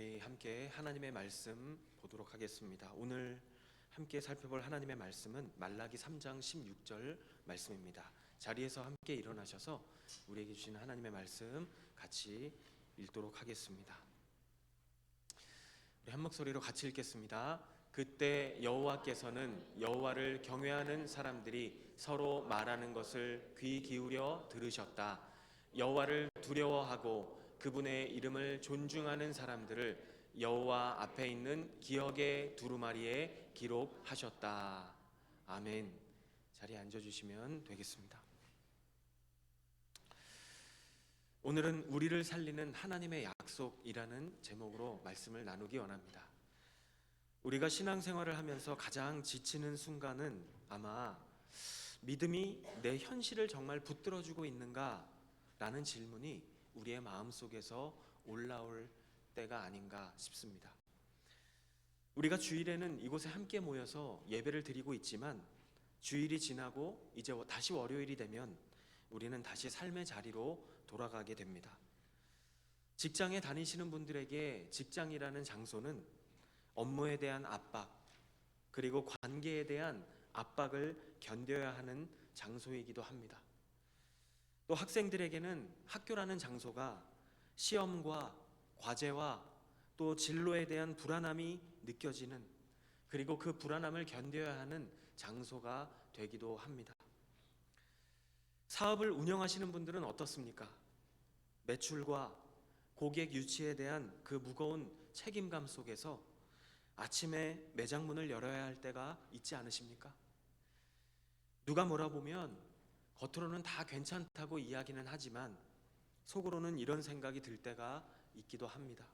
저희 함께 하나님의 말씀 보도록 하겠습니다. 오늘 함께 살펴볼 하나님의 말씀은 말라기 3장 16절 말씀입니다. 자리에서 함께 일어나셔서 우리에게 주시는 하나님의 말씀 같이 읽도록 하겠습니다. 우리 한 목소리로 같이 읽겠습니다. 그때 여호와께서는 여호와를 경외하는 사람들이 서로 말하는 것을 귀 기울여 들으셨다. 여호와를 두려워하고 그분의 이름을 존중하는 사람들을 여호와 앞에 있는 기억의 두루마리에 기록하셨다. 아멘. 자리에 앉아주시면 되겠습니다. 오늘은 우리를 살리는 하나님의 약속이라는 제목으로 말씀을 나누기 원합니다. 우리가 신앙생활을 하면서 가장 지치는 순간은 아마 믿음이 내 현실을 정말 붙들어주고 있는가? 라는 질문이 우리의 마음속에서 올라올 때가 아닌가 싶습니다. 우리가 주일에는 이곳에 함께 모여서 예배를 드리고 있지만 주일이 지나고 이제 다시 월요일이 되면 우리는 다시 삶의 자리로 돌아가게 됩니다. 직장에 다니시는 분들에게 직장이라는 장소는 업무에 대한 압박, 그리고 관계에 대한 압박을 견뎌야 하는 장소이기도 합니다. 또 학생들에게는 학교라는 장소가 시험과 과제와 또 진로에 대한 불안함이 느껴지는, 그리고 그 불안함을 견뎌야 하는 장소가 되기도 합니다. 사업을 운영하시는 분들은 어떻습니까? 매출과 고객 유치에 대한 그 무거운 책임감 속에서 아침에 매장 문을 열어야 할 때가 있지 않으십니까? 누가 뭐라 보면 겉으로는 다 괜찮다고 이야기는 하지만 속으로는 이런 생각이 들 때가 있기도 합니다.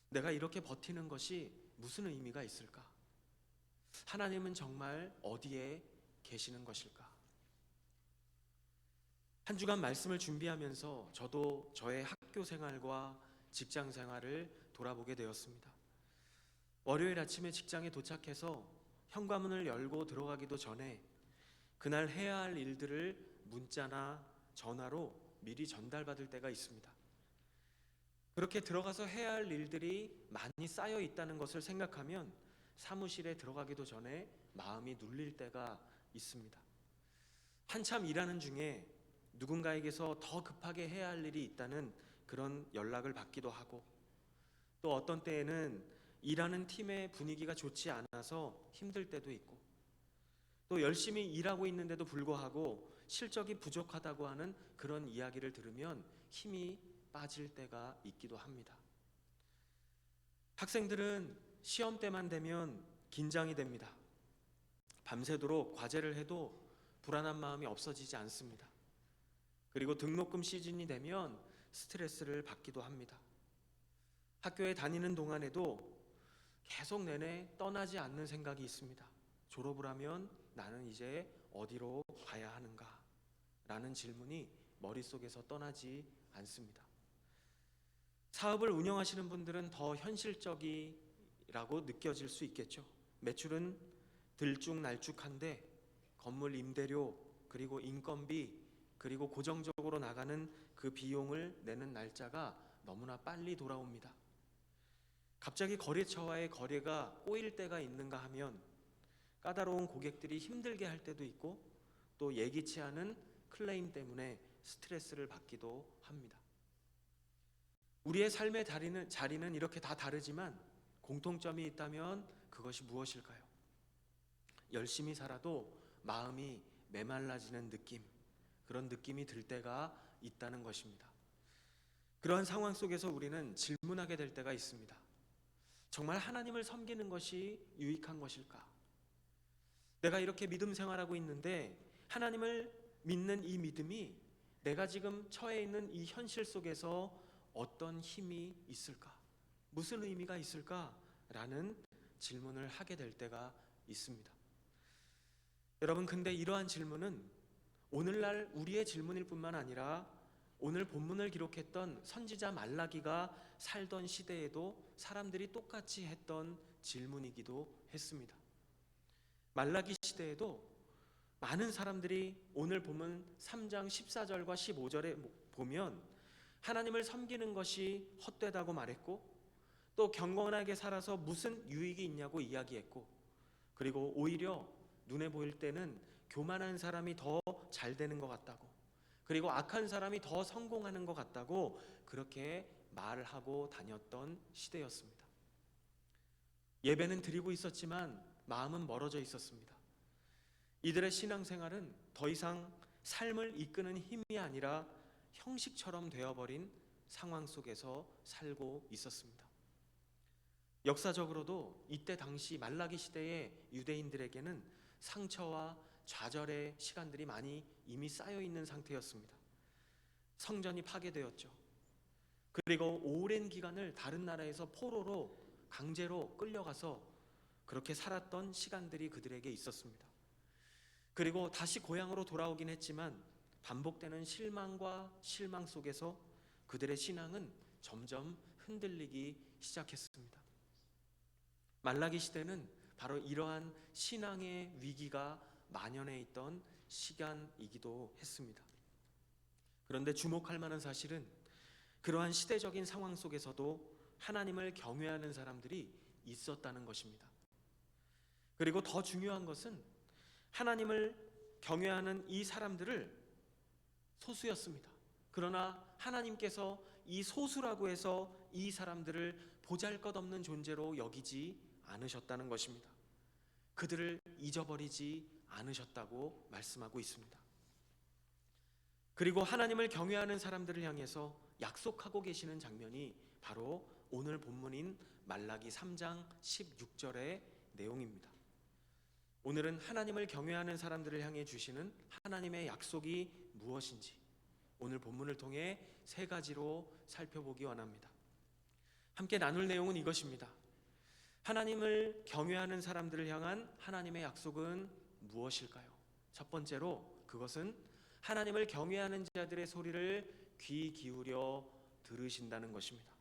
내가 이렇게 버티는 것이 무슨 의미가 있을까? 하나님은 정말 어디에 계시는 것일까? 한 주간 말씀을 준비하면서 저도 저의 학교 생활과 직장 생활을 돌아보게 되었습니다. 월요일 아침에 직장에 도착해서 현관문을 열고 들어가기도 전에 그날 해야 할 일들을 문자나 전화로 미리 전달받을 때가 있습니다. 그렇게 들어가서 해야 할 일들이 많이 쌓여 있다는 것을 생각하면 사무실에 들어가기도 전에 마음이 눌릴 때가 있습니다. 한참 일하는 중에 누군가에게서 더 급하게 해야 할 일이 있다는 그런 연락을 받기도 하고, 또 어떤 때에는 일하는 팀의 분위기가 좋지 않아서 힘들 때도 있고, 또 열심히 일하고 있는데도 불구하고 실적이 부족하다고 하는 그런 이야기를 들으면 힘이 빠질 때가 있기도 합니다. 학생들은 시험 때만 되면 긴장이 됩니다. 밤새도록 과제를 해도 불안한 마음이 없어지지 않습니다. 그리고 등록금 시즌이 되면 스트레스를 받기도 합니다. 학교에 다니는 동안에도 계속 내내 떠나지 않는 생각이 있습니다. 졸업을 하면 나는 이제 어디로 가야 하는가? 라는 질문이 머릿속에서 떠나지 않습니다. 사업을 운영하시는 분들은 더 현실적이라고 느껴질 수 있겠죠. 매출은 들쭉날쭉한데 건물 임대료, 그리고 인건비, 그리고 고정적으로 나가는 그 비용을 내는 날짜가 너무나 빨리 돌아옵니다. 갑자기 거래처와의 거래가 꼬일 때가 있는가 하면 까다로운 고객들이 힘들게 할 때도 있고, 또 예기치 않은 클레임 때문에 스트레스를 받기도 합니다. 우리의 삶의 자리는 이렇게 다 다르지만 공통점이 있다면 그것이 무엇일까요? 열심히 살아도 마음이 메말라지는 느낌, 그런 느낌이 들 때가 있다는 것입니다. 그러한 상황 속에서 우리는 질문하게 될 때가 있습니다. 정말 하나님을 섬기는 것이 유익한 것일까? 내가 이렇게 믿음 생활하고 있는데 하나님을 믿는 이 믿음이 내가 지금 처해 있는 이 현실 속에서 어떤 힘이 있을까? 무슨 의미가 있을까? 라는 질문을 하게 될 때가 있습니다. 여러분, 근데 이러한 질문은 오늘날 우리의 질문일 뿐만 아니라 오늘 본문을 기록했던 선지자 말라기가 살던 시대에도 사람들이 똑같이 했던 질문이기도 했습니다. 말라기 시대에도 많은 사람들이 오늘 본문 3장 14절과 15절에 보면 하나님을 섬기는 것이 헛되다고 말했고, 또 경건하게 살아서 무슨 유익이 있냐고 이야기했고, 그리고 오히려 눈에 보일 때는 교만한 사람이 더 잘 되는 것 같다고, 그리고 악한 사람이 더 성공하는 것 같다고 그렇게 말을 하고 다녔던 시대였습니다. 예배는 드리고 있었지만 마음은 멀어져 있었습니다. 이들의 신앙생활은 더 이상 삶을 이끄는 힘이 아니라 형식처럼 되어버린 상황 속에서 살고 있었습니다. 역사적으로도 이때 당시 말라기 시대의 유대인들에게는 상처와 좌절의 시간들이 많이 이미 쌓여 있는 상태였습니다. 성전이 파괴되었죠. 그리고 오랜 기간을 다른 나라에서 포로로 강제로 끌려가서 그렇게 살았던 시간들이 그들에게 있었습니다. 그리고 다시 고향으로 돌아오긴 했지만 반복되는 실망과 실망 속에서 그들의 신앙은 점점 흔들리기 시작했습니다. 말라기 시대는 바로 이러한 신앙의 위기가 만연해 있던 시간이기도 했습니다. 그런데 주목할 만한 사실은 그러한 시대적인 상황 속에서도 하나님을 경외하는 사람들이 있었다는 것입니다. 그리고 더 중요한 것은 하나님을 경외하는 이 사람들을 소수였습니다. 그러나 하나님께서 이 소수라고 해서 이 사람들을 보잘것없는 존재로 여기지 않으셨다는 것입니다. 그들을 잊어버리지 않으셨다고 말씀하고 있습니다. 그리고 하나님을 경외하는 사람들을 향해서 약속하고 계시는 장면이 바로 오늘 본문인 말라기 3장 16절의 내용입니다. 오늘은 하나님을 경외하는 사람들을 향해 주시는 하나님의 약속이 무엇인지 오늘 본문을 통해 세 가지로 살펴보기 원합니다. 함께 나눌 내용은 이것입니다. 하나님을 경외하는 사람들을 향한 하나님의 약속은 무엇일까요? 첫 번째로 그것은 하나님을 경외하는 자들의 소리를 귀 기울여 들으신다는 것입니다.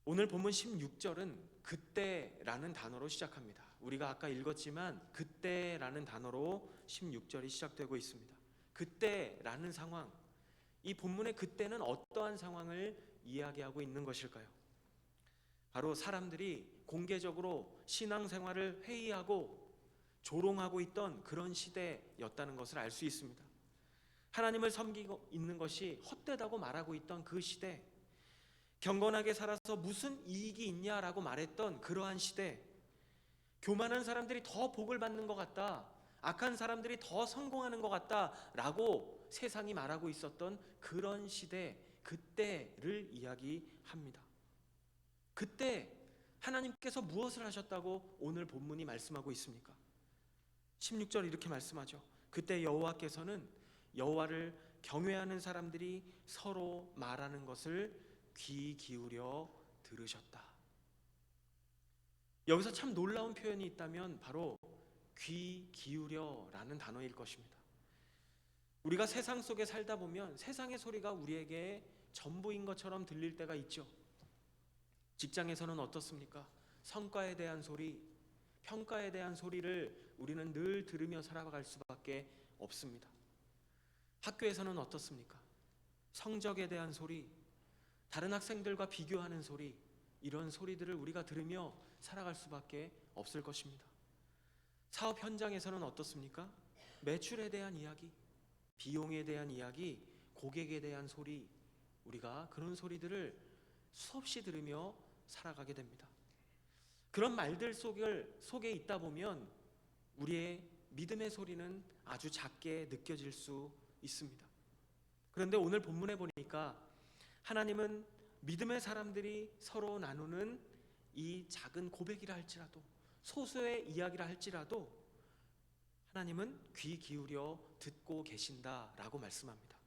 오늘 본문 16절은 그때라는 단어로 시작합니다. 우리가 아까 읽었지만 그때라는 단어로 16절이 시작되고 있습니다. 그때라는 상황, 이 본문의 그때는 어떠한 상황을 이야기하고 있는 것일까요? 바로 사람들이 공개적으로 신앙생활을 회의하고 조롱하고 있던 그런 시대였다는 것을 알 수 있습니다. 하나님을 섬기고 있는 것이 헛되다고 말하고 있던 그 시대, 경건하게 살아서 무슨 이익이 있냐라고 말했던 그러한 시대, 교만한 사람들이 더 복을 받는 것 같다, 악한 사람들이 더 성공하는 것 같다라고 세상이 말하고 있었던 그런 시대, 그때를 이야기합니다. 그때 하나님께서 무엇을 하셨다고 오늘 본문이 말씀하고 있습니까? 16절 이렇게 말씀하죠. 그때 여호와께서는 여호와를 경외하는 사람들이 서로 말하는 것을 귀 기울여 들으셨다. 여기서 참 놀라운 표현이 있다면 바로 귀 기울여라는 단어일 것입니다. 우리가 세상 속에 살다 보면 세상의 소리가 우리에게 전부인 것처럼 들릴 때가 있죠. 직장에서는 어떻습니까? 성과에 대한 소리, 평가에 대한 소리를 우리는 늘 들으며 살아갈 수밖에 없습니다. 학교에서는 어떻습니까? 성적에 대한 소리, 다른 학생들과 비교하는 소리, 이런 소리들을 우리가 들으며 살아갈 수밖에 없을 것입니다. 사업 현장에서는 어떻습니까? 매출에 대한 이야기, 비용에 대한 이야기, 고객에 대한 소리, 우리가 그런 소리들을 수없이 들으며 살아가게 됩니다. 그런 말들 속에 있다 보면 우리의 믿음의 소리는 아주 작게 느껴질 수 있습니다. 그런데 오늘 본문에 보니까 하나님은 믿음의 사람들이 서로 나누는 이 작은 고백이라 할지라도, 소수의 이야기라 할지라도 하나님은 귀 기울여 듣고 계신다라고 말씀합니다.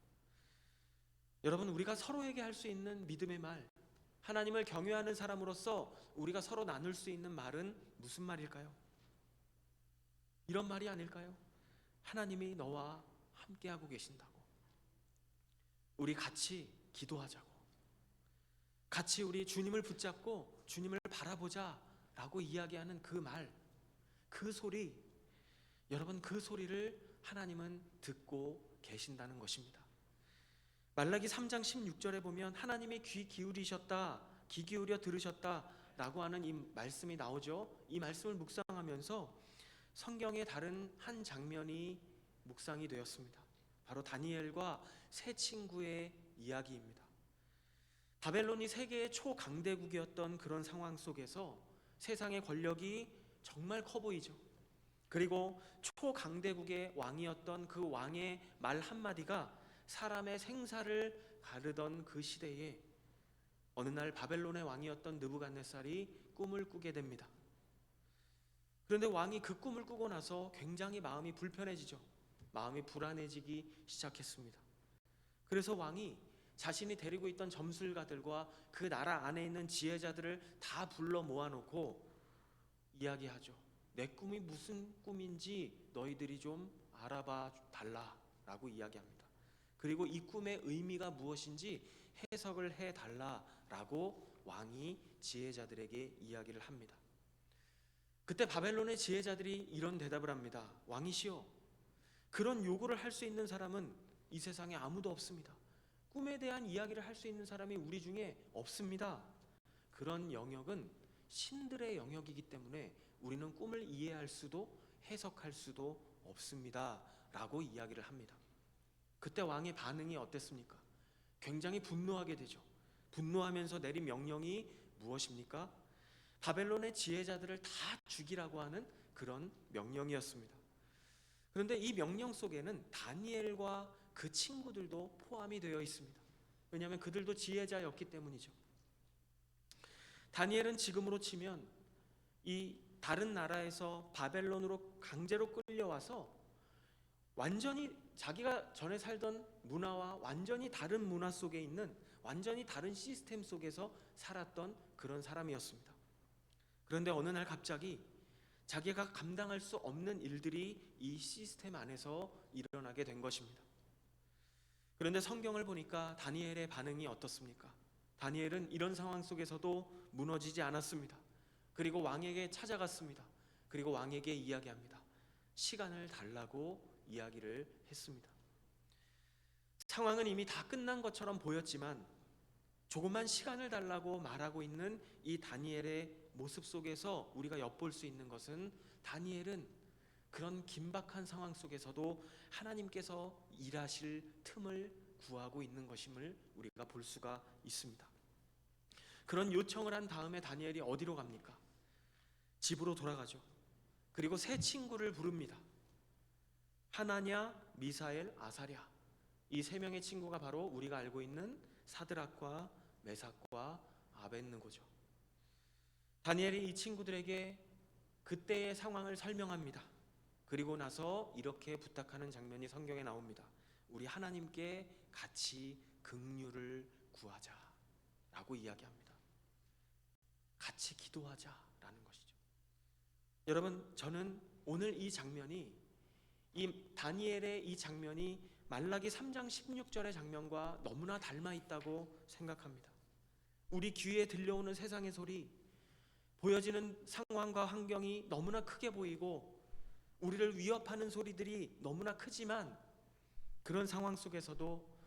여러분, 우리가 서로에게 할 수 있는 믿음의 말, 하나님을 경외하는 사람으로서 우리가 서로 나눌 수 있는 말은 무슨 말일까요? 이런 말이 아닐까요? 하나님이 너와 함께하고 계신다고, 우리 같이 기도하자고, 같이 우리 주님을 붙잡고 주님을 바라보자 라고 이야기하는 그 말, 그 소리, 여러분, 그 소리를 하나님은 듣고 계신다는 것입니다. 말라기 3장 16절에 보면 하나님이 귀 기울이셨다 귀 기울여 들으셨다라고 하는 이 말씀이 나오죠. 이 말씀을 묵상하면서 성경의 다른 한 장면이 묵상이 되었습니다. 바로 다니엘과 세 친구의 이야기입니다. 바벨론이 세계의 초강대국이었던 그런 상황 속에서 세상의 권력이 정말 커 보이죠. 그리고 초강대국의 왕이었던 그 왕의 말 한마디가 사람의 생사를 가르던 그 시대에 어느 날 바벨론의 왕이었던 느부갓네살이 꿈을 꾸게 됩니다. 그런데 왕이 그 꿈을 꾸고 나서 굉장히 마음이 불편해지죠. 마음이 불안해지기 시작했습니다. 그래서 왕이 자신이 데리고 있던 점술가들과 그 나라 안에 있는 지혜자들을 다 불러 모아놓고 이야기하죠. 내 꿈이 무슨 꿈인지 너희들이 좀 알아봐 달라라고 이야기합니다. 그리고 이 꿈의 의미가 무엇인지 해석을 해달라라고 왕이 지혜자들에게 이야기를 합니다. 그때 바벨론의 지혜자들이 이런 대답을 합니다. 왕이시여, 그런 요구를 할 수 있는 사람은 이 세상에 아무도 없습니다. 꿈에 대한 이야기를 할 수 있는 사람이 우리 중에 없습니다. 그런 영역은 신들의 영역이기 때문에 우리는 꿈을 이해할 수도 해석할 수도 없습니다 라고 이야기를 합니다. 그때 왕의 반응이 어땠습니까? 굉장히 분노하게 되죠. 분노하면서 내린 명령이 무엇입니까? 바벨론의 지혜자들을 다 죽이라고 하는 그런 명령이었습니다. 그런데 이 명령 속에는 다니엘과 그 친구들도 포함이 되어 있습니다. 왜냐하면 그들도 지혜자였기 때문이죠. 다니엘은 지금으로 치면 이 다른 나라에서 바벨론으로 강제로 끌려와서 완전히 자기가 전에 살던 문화와 완전히 다른 문화 속에 있는 완전히 다른 시스템 속에서 살았던 그런 사람이었습니다. 그런데 어느 날 갑자기 자기가 감당할 수 없는 일들이 이 시스템 안에서 일어나게 된 것입니다. 그런데 성경을 보니까 다니엘의 반응이 어떻습니까? 다니엘은 이런 상황 속에서도 무너지지 않았습니다. 그리고 왕에게 찾아갔습니다. 그리고 왕에게 이야기합니다. 시간을 달라고 이야기를 했습니다. 상황은 이미 다 끝난 것처럼 보였지만 조금만 시간을 달라고 말하고 있는 이 다니엘의 모습 속에서 우리가 엿볼 수 있는 것은 다니엘은 그런 긴박한 상황 속에서도 하나님께서 일하실 틈을 구하고 있는 것임을 우리가 볼 수가 있습니다. 그런 요청을 한 다음에 다니엘이 어디로 갑니까? 집으로 돌아가죠. 그리고 세 친구를 부릅니다. 하나냐, 미사엘, 아사랴. 이 세 명의 친구가 바로 우리가 알고 있는 사드락과 메삭과 아벳느고죠. 다니엘이 이 친구들에게 그때의 상황을 설명합니다. 그리고 나서 이렇게 부탁하는 장면이 성경에 나옵니다. 우리 하나님께 같이 긍휼을 구하자라고 이야기합니다. 같이 기도하자라는 것이죠. 여러분, 저는 오늘 이 장면이 이 다니엘의 이 장면이 말라기 3장 16절의 장면과 너무나 닮아 있다고 생각합니다. 우리 귀에 들려오는 세상의 소리, 보여지는 상황과 환경이 너무나 크게 보이고 우리를 위협하는 소리들이 너무나 크지만 그런 상황 속에서도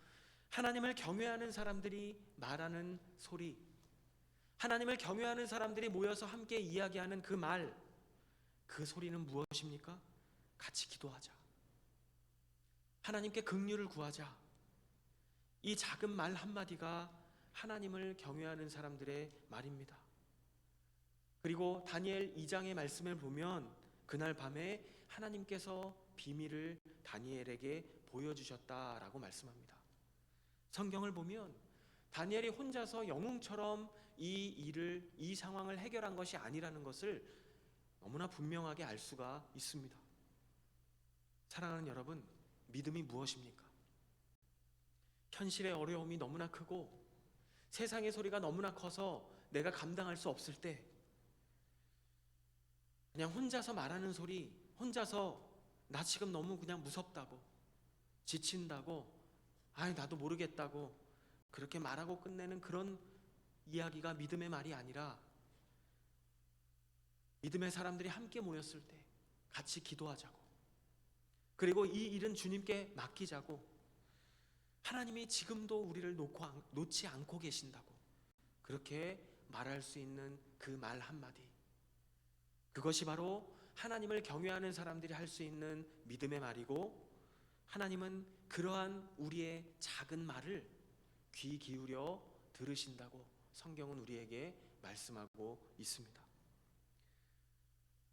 하나님을 경외하는 사람들이 말하는 소리, 하나님을 경외하는 사람들이 모여서 함께 이야기하는 그 말, 그 소리는 무엇입니까? 같이 기도하자. 하나님께 긍휼을 구하자. 이 작은 말 한마디가 하나님을 경외하는 사람들의 말입니다. 그리고 다니엘 2장의 말씀을 보면 그날 밤에 하나님께서 비밀을 다니엘에게 보여주셨다라고 말씀합니다. 성경을 보면 다니엘이 혼자서 영웅처럼 이 상황을 해결한 것이 아니라는 것을 너무나 분명하게 알 수가 있습니다. 사랑하는 여러분, 믿음이 무엇입니까? 현실의 어려움이 너무나 크고 세상의 소리가 너무나 커서 내가 감당할 수 없을 때 그냥 혼자서 말하는 소리, 혼자서 나 지금 너무 그냥 무섭다고, 지친다고, 아이 나도 모르겠다고 그렇게 말하고 끝내는 그런 이야기가 믿음의 말이 아니라 믿음의 사람들이 함께 모였을 때 같이 기도하자고, 그리고 이 일은 주님께 맡기자고, 하나님이 지금도 우리를 놓지 않고 계신다고 그렇게 말할 수 있는 그 말 한마디, 그것이 바로 하나님을 경외하는 사람들이 할 수 있는 믿음의 말이고, 하나님은 그러한 우리의 작은 말을 귀 기울여 들으신다고 성경은 우리에게 말씀하고 있습니다.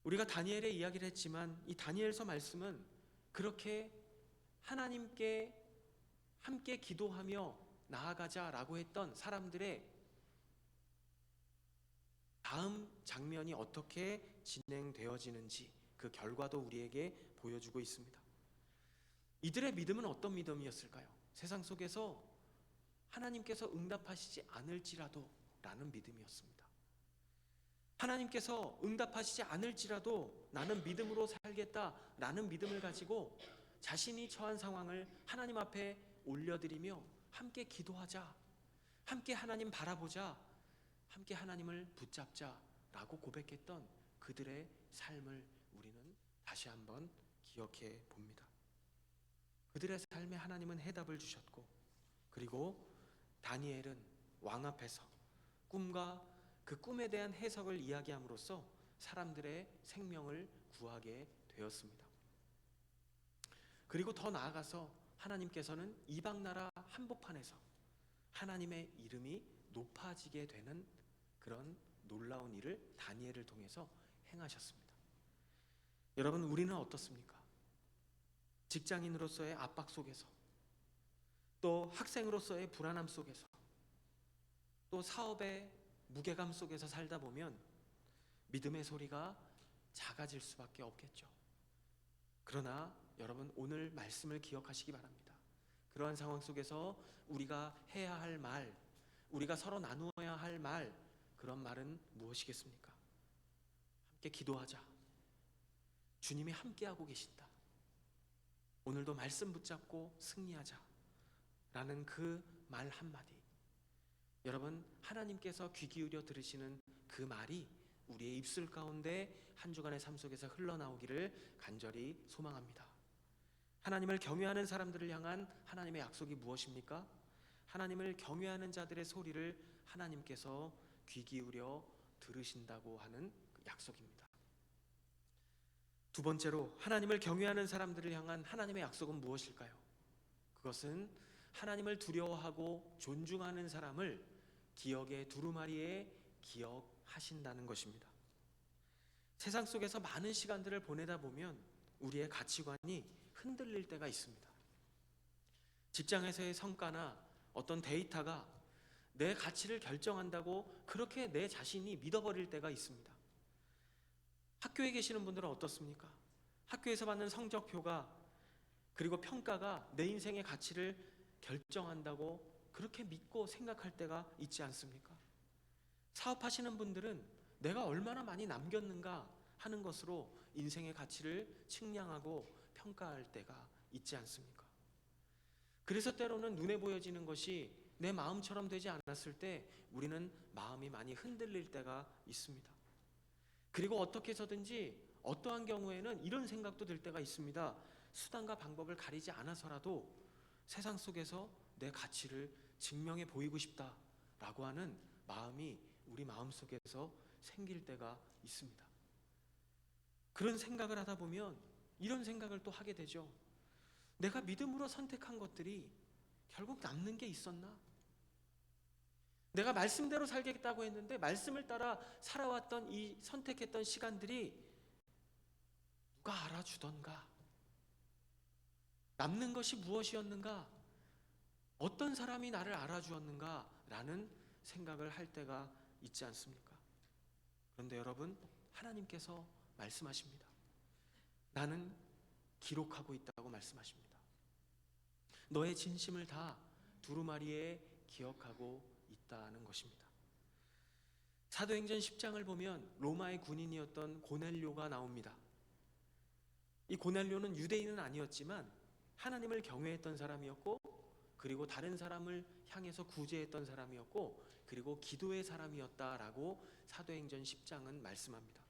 우리가 다니엘의 이야기를 했지만 이 다니엘서 말씀은 그렇게 하나님께 함께 기도하며 나아가자라고 했던 사람들의 다음 장면이 어떻게 진행되어지는지 그 결과도 우리에게 보여주고 있습니다. 이들의 믿음은 어떤 믿음이었을까요? 세상 속에서 하나님께서 응답하시지 않을지라도 라는 믿음이었습니다. 하나님께서 응답하시지 않을지라도 나는 믿음으로 살겠다라는 믿음을 가지고 자신이 처한 상황을 하나님 앞에 올려드리며 함께 기도하자, 함께 하나님 바라보자, 함께 하나님을 붙잡자라고 고백했던 그들의 삶을 우리는 다시 한번 기억해 봅니다. 그들의 삶에 하나님은 해답을 주셨고, 그리고 다니엘은 왕 앞에서 꿈과 그 꿈에 대한 해석을 이야기함으로써 사람들의 생명을 구하게 되었습니다. 그리고 더 나아가서 하나님께서는 이방 나라 한복판에서 하나님의 이름이 높아지게 되는 그런 놀라운 일을 다니엘을 통해서 행하셨습니다. 여러분, 우리는 어떻습니까? 직장인으로서의 압박 속에서, 또 학생으로서의 불안함 속에서, 또 사업의 무게감 속에서 살다 보면 믿음의 소리가 작아질 수밖에 없겠죠. 그러나 여러분, 오늘 말씀을 기억하시기 바랍니다. 그러한 상황 속에서 우리가 해야 할 말, 우리가 서로 나누어야 할 말, 그런 말은 무엇이겠습니까? 함께 기도하자. 주님이 함께하고 계신다. 오늘도 말씀 붙잡고 승리하자 라는 그 말 한마디, 여러분, 하나님께서 귀 기울여 들으시는 그 말이 우리의 입술 가운데 한 주간의 삶 속에서 흘러나오기를 간절히 소망합니다. 하나님을 경외하는 사람들을 향한 하나님의 약속이 무엇입니까? 하나님을 경외하는 자들의 소리를 하나님께서 귀 기울여 들으신다고 하는 약속입니다. 두 번째로, 하나님을 경외하는 사람들을 향한 하나님의 약속은 무엇일까요? 그것은 하나님을 두려워하고 존중하는 사람을 기억의 두루마리에 기억하신다는 것입니다. 세상 속에서 많은 시간들을 보내다 보면 우리의 가치관이 흔들릴 때가 있습니다. 직장에서의 성과나 어떤 데이터가 내 가치를 결정한다고 그렇게 내 자신이 믿어버릴 때가 있습니다. 학교에 계시는 분들은 어떻습니까? 학교에서 받는 성적표가, 그리고 평가가 내 인생의 가치를 결정한다고 그렇게 믿고 생각할 때가 있지 않습니까? 사업하시는 분들은 내가 얼마나 많이 남겼는가 하는 것으로 인생의 가치를 측량하고 평가할 때가 있지 않습니까? 그래서 때로는 눈에 보여지는 것이 내 마음처럼 되지 않았을 때 우리는 마음이 많이 흔들릴 때가 있습니다. 그리고 어떻게 해서든지 어떠한 경우에는 이런 생각도 들 때가 있습니다. 수단과 방법을 가리지 않아서라도 세상 속에서 내 가치를 증명해 보이고 싶다라고 하는 마음이 우리 마음속에서 생길 때가 있습니다. 그런 생각을 하다 보면 이런 생각을 또 하게 되죠. 내가 믿음으로 선택한 것들이 결국 남는 게 있었나? 내가 말씀대로 살겠다고 했는데 말씀을 따라 살아왔던 이 선택했던 시간들이 누가 알아주던가? 남는 것이 무엇이었는가? 어떤 사람이 나를 알아주었는가? 라는 생각을 할 때가 있지 않습니까? 그런데 여러분, 하나님께서 말씀하십니다. 나는 기록하고 있다고 말씀하십니다. 너의 진심을 다 두루마리에 기억하고 있다는 것입니다. 사도행전 10장을 보면 로마의 군인이었던 고넬료가 나옵니다. 이 고넬료는 유대인은 아니었지만 하나님을 경외했던 사람이었고, 그리고 다른 사람을 향해서 구제했던 사람이었고, 그리고 기도의 사람이었다라고 사도행전 10장은 말씀합니다.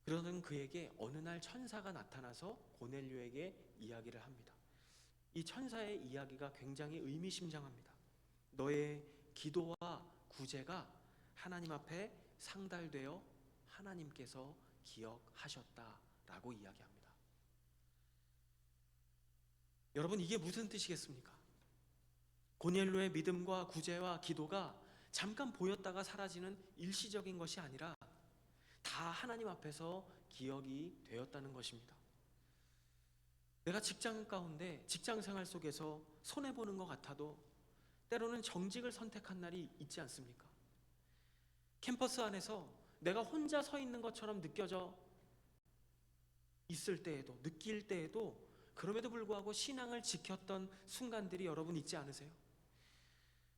그러던 그에게 어느 날 천사가 나타나서 고넬료에게 이야기를 합니다. 이 천사의 이야기가 굉장히 의미심장합니다. 너의 기도와 구제가 하나님 앞에 상달되어 하나님께서 기억하셨다라고 이야기합니다. 여러분, 이게 무슨 뜻이겠습니까? 고넬료의 믿음과 구제와 기도가 잠깐 보였다가 사라지는 일시적인 것이 아니라 다 하나님 앞에서 기억이 되었다는 것입니다. 내가 직장 가운데 직장 생활 속에서 손해보는 것 같아도 때로는 정직을 선택한 날이 있지 않습니까? 캠퍼스 안에서 내가 혼자 서 있는 것처럼 느껴져 있을 때에도, 느낄 때에도 그럼에도 불구하고 신앙을 지켰던 순간들이 여러분 있지 않으세요?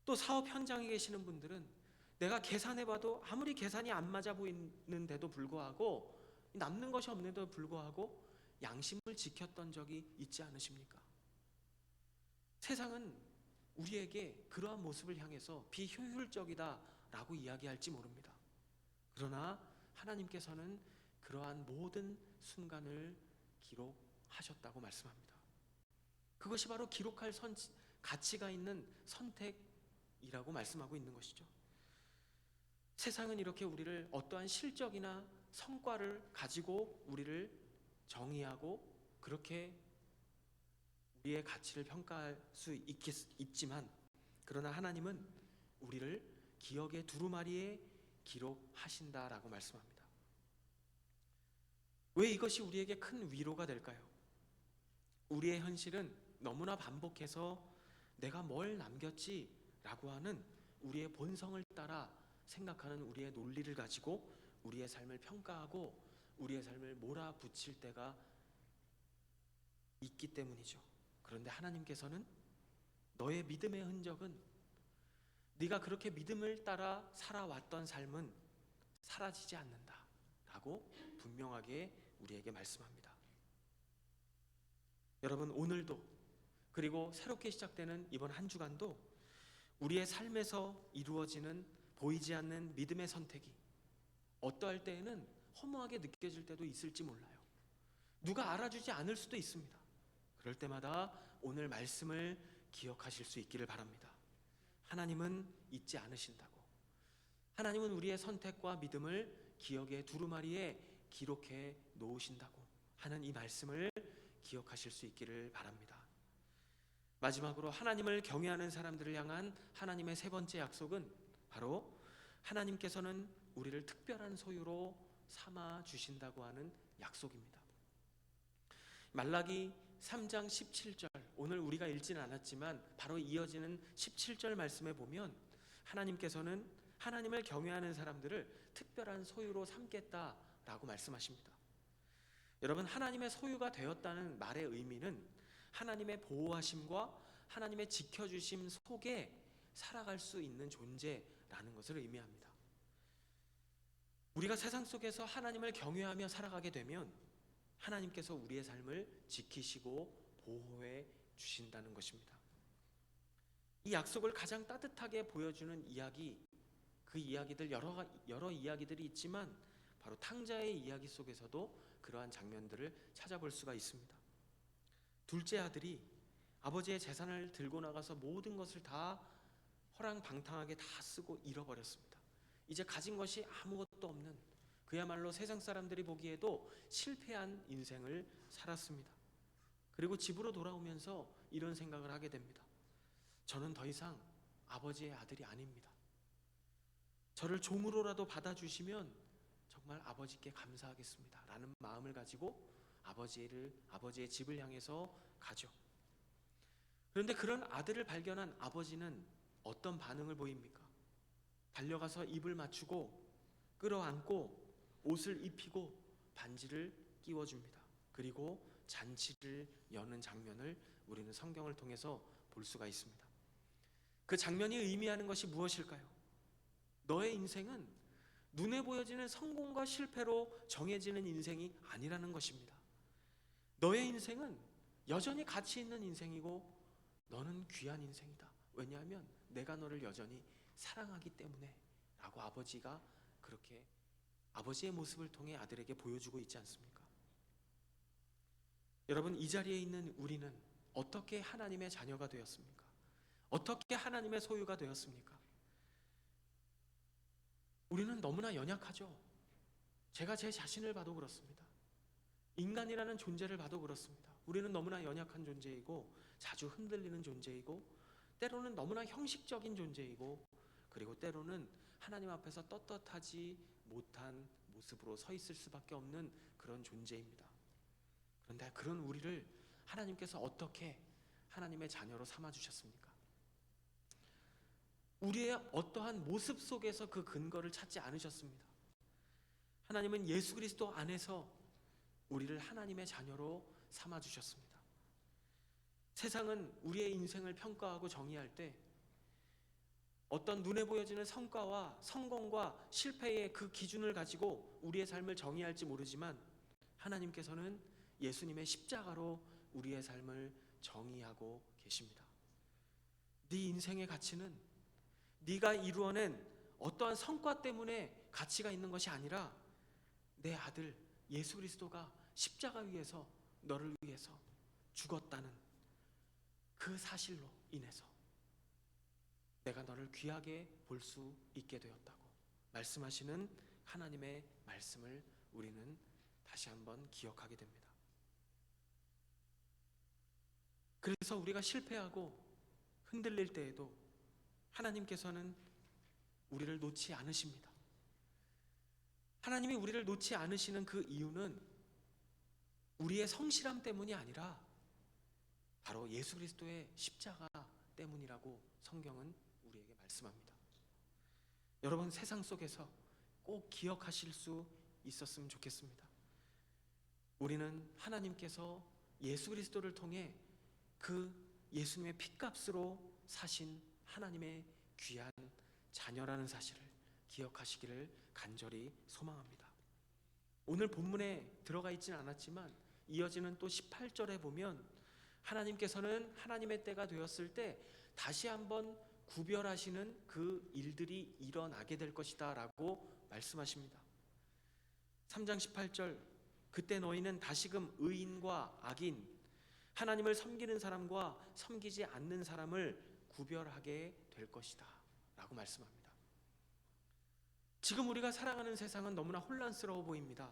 또 사업 현장에 계시는 분들은 내가 계산해봐도 아무리 계산이 안 맞아 보이는데도 불구하고, 남는 것이 없는데도 불구하고 양심을 지켰던 적이 있지 않으십니까? 세상은 우리에게 그러한 모습을 향해서 비효율적이다라고 이야기할지 모릅니다. 그러나 하나님께서는 그러한 모든 순간을 기록하셨다고 말씀합니다. 그것이 바로 기록할 가치가 있는 선택이라고 말씀하고 있는 것이죠. 세상은 이렇게 우리를 어떠한 실적이나 성과를 가지고 우리를 정의하고 그렇게 우리의 가치를 평가할 수 있지만, 그러나 하나님은 우리를 기억의 두루마리에 기록하신다라고 말씀합니다. 왜 이것이 우리에게 큰 위로가 될까요? 우리의 현실은 너무나 반복해서 내가 뭘 남겼지 라고 하는 우리의 본성을 따라 생각하는 우리의 논리를 가지고 우리의 삶을 평가하고 우리의 삶을 몰아붙일 때가 있기 때문이죠. 그런데 하나님께서는 너의 믿음의 흔적은, 네가 그렇게 믿음을 따라 살아왔던 삶은 사라지지 않는다 라고 분명하게 우리에게 말씀합니다. 여러분, 오늘도 그리고 새롭게 시작되는 이번 한 주간도 우리의 삶에서 이루어지는 보이지 않는 믿음의 선택이 어떠할 때에는 허무하게 느껴질 때도 있을지 몰라요. 누가 알아주지 않을 수도 있습니다. 그럴 때마다 오늘 말씀을 기억하실 수 있기를 바랍니다. 하나님은 잊지 않으신다고. 하나님은 우리의 선택과 믿음을 기억의 두루마리에 기록해 놓으신다고 하는 이 말씀을 기억하실 수 있기를 바랍니다. 마지막으로 하나님을 경외하는 사람들을 향한 하나님의 세 번째 약속은 바로 하나님께서는 우리를 특별한 소유로 삼아 주신다고 하는 약속입니다. 말라기 3장 17절, 오늘 우리가 읽지는 않았지만 바로 이어지는 17절 말씀에 보면 하나님께서는 하나님을 경외하는 사람들을 특별한 소유로 삼겠다라고 말씀하십니다. 여러분, 하나님의 소유가 되었다는 말의 의미는 하나님의 보호하심과 하나님의 지켜주심 속에 살아갈 수 있는 존재라는 것을 의미합니다. 우리가 세상 속에서 하나님을 경외하며 살아가게 되면 하나님께서 우리의 삶을 지키시고 보호해 주신다는 것입니다. 이 약속을 가장 따뜻하게 보여주는 이야기, 그 이야기들 여러 이야기들이 있지만 바로 탕자의 이야기 속에서도 그러한 장면들을 찾아볼 수가 있습니다. 둘째 아들이 아버지의 재산을 들고 나가서 모든 것을 다 허랑방탕하게 다 쓰고 잃어버렸습니다. 이제 가진 것이 아무것도 없는, 그야말로 세상 사람들이 보기에도 실패한 인생을 살았습니다. 그리고 집으로 돌아오면서 이런 생각을 하게 됩니다. 저는 더 이상 아버지의 아들이 아닙니다. 저를 종으로라도 받아주시면 정말 아버지께 감사하겠습니다 라는 마음을 가지고 아버지의 집을 향해서 가죠. 그런데 그런 아들을 발견한 아버지는 어떤 반응을 보입니까? 달려가서 입을 맞추고 끌어안고 옷을 입히고 반지를 끼워줍니다. 그리고 잔치를 여는 장면을 우리는 성경을 통해서 볼 수가 있습니다. 그 장면이 의미하는 것이 무엇일까요? 너의 인생은 눈에 보여지는 성공과 실패로 정해지는 인생이 아니라는 것입니다. 너의 인생은 여전히 가치 있는 인생이고 너는 귀한 인생이다. 왜냐하면 내가 너를 여전히 사랑하기 때문에 라고 아버지가 그렇게 아버지의 모습을 통해 아들에게 보여주고 있지 않습니까? 여러분, 이 자리에 있는 우리는 어떻게 하나님의 자녀가 되었습니까? 어떻게 하나님의 소유가 되었습니까? 우리는 너무나 연약하죠. 제가 제 자신을 봐도 그렇습니다. 인간이라는 존재를 봐도 그렇습니다. 우리는 너무나 연약한 존재이고 자주 흔들리는 존재이고 때로는 너무나 형식적인 존재이고 그리고 때로는 하나님 앞에서 떳떳하지 못한 모습으로 서 있을 수밖에 없는 그런 존재입니다. 그런데 그런 우리를 하나님께서 어떻게 하나님의 자녀로 삼아주셨습니까? 우리의 어떠한 모습 속에서 그 근거를 찾지 않으셨습니다. 하나님은 예수 그리스도 안에서 우리를 하나님의 자녀로 삼아주셨습니다. 세상은 우리의 인생을 평가하고 정의할 때 어떤 눈에 보여지는 성과와 성공과 실패의 그 기준을 가지고 우리의 삶을 정의할지 모르지만 하나님께서는 예수님의 십자가로 우리의 삶을 정의하고 계십니다. 네 인생의 가치는 네가 이루어낸 어떠한 성과 때문에 가치가 있는 것이 아니라 내 아들 예수 그리스도가 십자가 위에서 너를 위해서 죽었다는 그 사실로 인해서 내가 너를 귀하게 볼 수 있게 되었다고 말씀하시는 하나님의 말씀을 우리는 다시 한번 기억하게 됩니다. 그래서 우리가 실패하고 흔들릴 때에도 하나님께서는 우리를 놓지 않으십니다. 하나님이 우리를 놓지 않으시는 그 이유는 우리의 성실함 때문이 아니라 바로 예수 그리스도의 십자가 때문이라고 성경은 우리에게 말씀합니다. 여러분, 세상 속에서 꼭 기억하실 수 있었으면 좋겠습니다. 우리는 하나님께서 예수 그리스도를 통해 그 예수님의 피값으로 사신 하나님의 귀한 자녀라는 사실을 기억하시기를 간절히 소망합니다. 오늘 본문에 들어가 있지는 않았지만 이어지는 또 18절에 보면 하나님께서는 하나님의 때가 되었을 때 다시 한번 구별하시는 그 일들이 일어나게 될 것이다 라고 말씀하십니다. 3장 18절, 그때 너희는 다시금 의인과 악인, 하나님을 섬기는 사람과 섬기지 않는 사람을 구별하게 될 것이다 라고 말씀합니다. 지금 우리가 살아가는 세상은 너무나 혼란스러워 보입니다.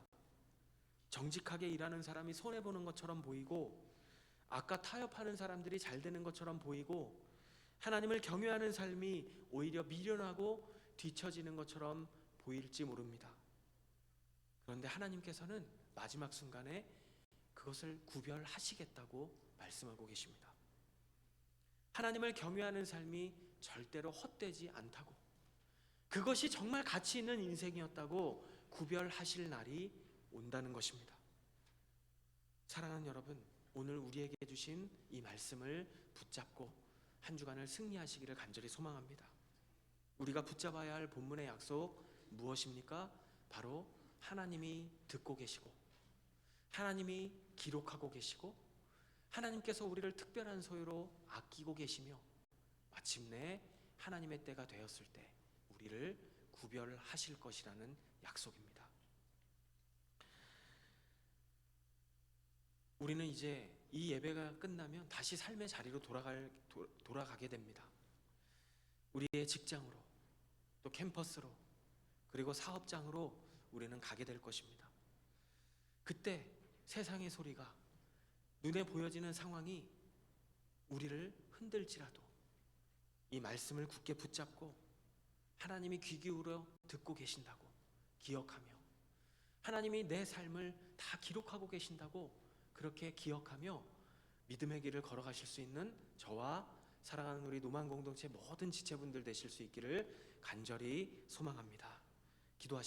정직하게 일하는 사람이 손해보는 것처럼 보이고 아까 타협하는 사람들이 잘 되는 것처럼 보이고 하나님을 경외하는 삶이 오히려 미련하고 뒤처지는 것처럼 보일지 모릅니다. 그런데 하나님께서는 마지막 순간에 그것을 구별하시겠다고 말씀하고 계십니다. 하나님을 경외하는 삶이 절대로 헛되지 않다고, 그것이 정말 가치 있는 인생이었다고 구별하실 날이 온다는 것입니다. 사랑하는 여러분, 오늘 우리에게 주신 이 말씀을 붙잡고 한 주간을 승리하시기를 간절히 소망합니다. 우리가 붙잡아야 할 본문의 약속 무엇입니까? 바로 하나님이 듣고 계시고 하나님이 기록하고 계시고 하나님께서 우리를 특별한 소유로 아끼고 계시며 마침내 하나님의 때가 되었을 때 우리를 구별하실 것이라는 약속입니다. 우리는 이제 이 예배가 끝나면 다시 삶의 자리로 돌아가게 됩니다. 우리의 직장으로, 또 캠퍼스로, 그리고 사업장으로 우리는 가게 될 것입니다. 그때 세상의 소리가, 눈에 보여지는 상황이 우리를 흔들지라도 이 말씀을 굳게 붙잡고 하나님이 귀 기울여 듣고 계신다고 기억하며 하나님이 내 삶을 다 기록하고 계신다고 그렇게 기억하며 믿음의 길을 걸어가실 수 있는 저와 사랑하는 우리 노만 공동체 모든 지체분들 되실 수 있기를 간절히 소망합니다. 기도하시겠습니다.